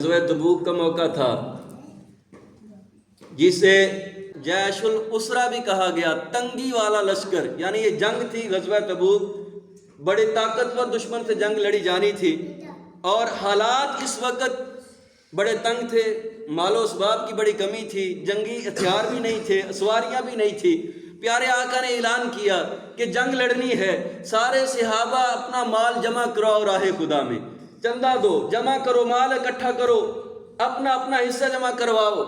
غزوہ تبوک کا موقع تھا جسے جیش الاسرا بھی کہا گیا، تنگی والا لشکر، یعنی یہ جنگ تھی غزوہ تبوک، بڑے طاقتور دشمن سے جنگ لڑی جانی تھی اور حالات اس وقت بڑے تنگ تھے، مال و اسباب کی بڑی کمی تھی، جنگی ہتھیار بھی نہیں تھے، سواریاں بھی نہیں تھی۔ پیارے آقا نے اعلان کیا کہ جنگ لڑنی ہے، سارے صحابہ اپنا مال جمع کراؤ راہ خدا میں، چندہ دو، جمع کرو، مال اکٹھا کرو، اپنا اپنا حصہ جمع کرواؤ۔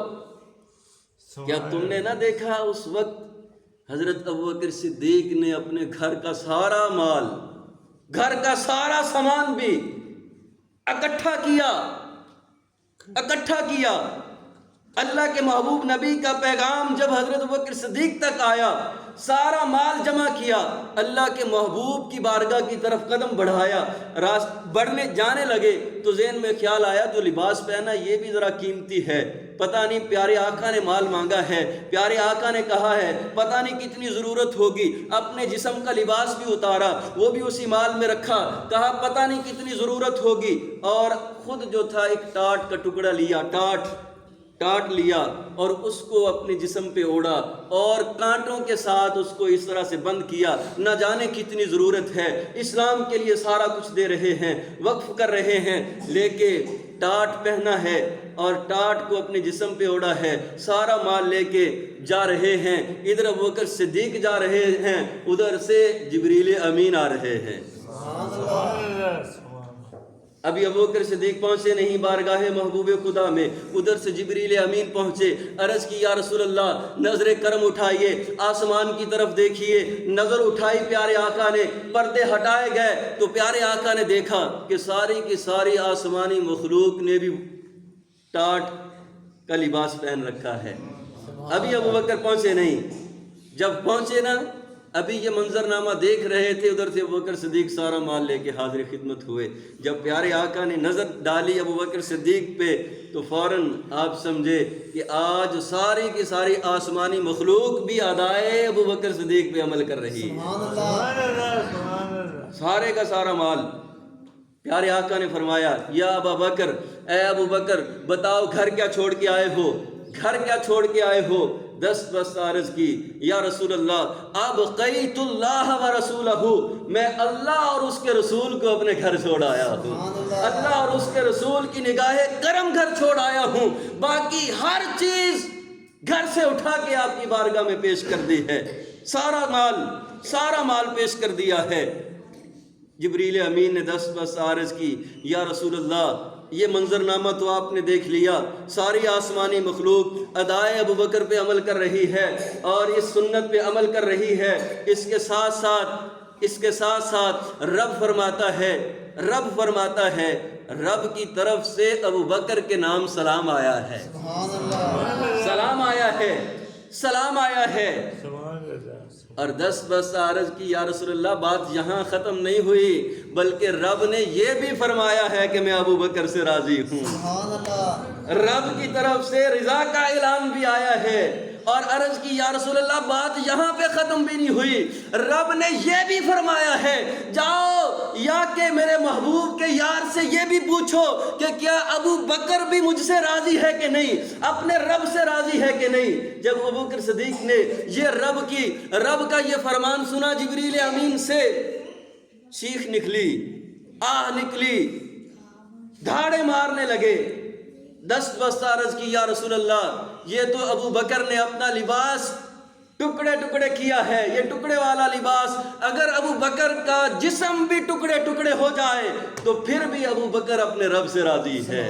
کیا تم نے نہ دیکھا اس وقت حضرت ابوبکر صدیق نے اپنے گھر کا سارا مال، گھر کا سارا سامان بھی اکٹھا کیا۔ اللہ کے محبوب نبی کا پیغام جب حضرت ابوبکر صدیق تک آیا، سارا مال جمع کیا، اللہ کے محبوب کی بارگاہ کی طرف قدم بڑھایا، بڑھنے جانے لگے تو ذہن میں خیال آیا جو لباس پہنا یہ بھی ذرا قیمتی ہے، پتہ نہیں پیارے آقا نے مال مانگا ہے، پیارے آقا نے کہا ہے، پتہ نہیں کتنی ضرورت ہوگی، اپنے جسم کا لباس بھی اتارا، وہ بھی اسی مال میں رکھا، کہا پتہ نہیں کتنی ضرورت ہوگی، اور خود جو تھا ایک ٹاٹ کا ٹکڑا لیا، ٹاٹ لیا اور اس کو اپنے جسم پہ اوڑھا اور کانٹوں کے ساتھ اس کو اس طرح سے بند کیا۔ نہ جانے کتنی ضرورت ہے، اسلام کے لیے سارا کچھ دے رہے ہیں، وقف کر رہے ہیں، لے کے ٹاٹ پہنا ہے اور ٹاٹ کو اپنے جسم پہ اوڑھا ہے، سارا مال لے کے جا رہے ہیں۔ ادھر ابوبکر صدیق جا رہے ہیں، ادھر سے جبریل امین آ رہے ہیں۔ ابھی ابوبکر صدیق پہنچے نہیں بارگاہ محبوب خدا میں، ادھر سے جبریل امین پہنچے، عرض کی یا رسول اللہ نظر کرم اٹھائیے، آسمان کی طرف دیکھیے۔ نظر اٹھائی پیارے آقا نے، پردے ہٹائے گئے تو پیارے آقا نے دیکھا کہ ساری کی ساری آسمانی مخلوق نے بھی ٹاٹ کا لباس پہن رکھا ہے۔ ابھی ابوبکر پہنچے نہیں، جب پہنچے نا ابھی یہ منظر نامہ دیکھ رہے تھے، ادھر سے ابوبکر صدیق سارا مال لے کے حاضر خدمت ہوئے۔ جب پیارے آقا نے نظر ڈالی ابوبکر صدیق پہ تو فوراً آپ سمجھے کہ آج ساری کی ساری آسمانی مخلوق بھی ادائے ابوبکر صدیق پہ عمل کر رہی ہے، سارے کا سارا مال۔ پیارے آقا نے فرمایا یا ابا بکر، اے ابو بکر بتاؤ گھر کیا چھوڑ کے آئے ہو، گھر کیا چھوڑ کے آئے ہو؟ دست بست عرض کی یا رسول اللہ ابقیت اللہ و رسولہ، میں اللہ اور اس کے رسول کو اپنے گھر چھوڑ آیا ہوں، اللہ اور اس کے رسول کی نگاہ کرم گھر چھوڑ آیا ہوں، باقی ہر چیز گھر سے اٹھا کے آپ کی بارگاہ میں پیش کر دی ہے، سارا مال پیش کر دیا ہے۔ جبریل امین نے دست بست عرض کی یا رسول اللہ یہ منظرنامہ تو آپ نے دیکھ لیا، ساری آسمانی مخلوق ادائے ابوبکر پہ عمل کر رہی ہے اور اس سنت پہ عمل کر رہی ہے، اس کے ساتھ ساتھ رب فرماتا ہے رب کی طرف سے ابوبکر کے نام سلام آیا ہے، سلام آیا ہے۔ اور دست بست عرض کی یا رسول اللہ بات یہاں ختم نہیں ہوئی، بلکہ رب نے یہ بھی فرمایا ہے کہ میں ابوبکر سے راضی ہوں، رب کی طرف سے رضا کا اعلان بھی آیا ہے۔ اور عرض کی یا رسول اللہ بات یہاں پہ ختم بھی نہیں ہوئی، رب نے یہ بھی فرمایا ہے جاؤ یا کہ میرے محبوب کے یار سے یہ بھی پوچھو کہ کیا ابو بکر بھی مجھ سے راضی ہے کہ نہیں، اپنے رب سے راضی ہے کہ نہیں۔ جب ابوبکر صدیق نے یہ رب کا یہ فرمان سنا جبریل امین سے، چیخ نکلی، آہ نکلی، دھاڑے مارنے لگے، دست بست عرض کی یا رسول اللہ یہ تو ابو بکر نے اپنا لباس ٹکڑے کیا ہے، یہ ٹکڑے والا لباس، اگر ابو بکر کا جسم بھی ٹکڑے ہو جائے تو پھر بھی ابو بکر اپنے رب سے راضی ہے۔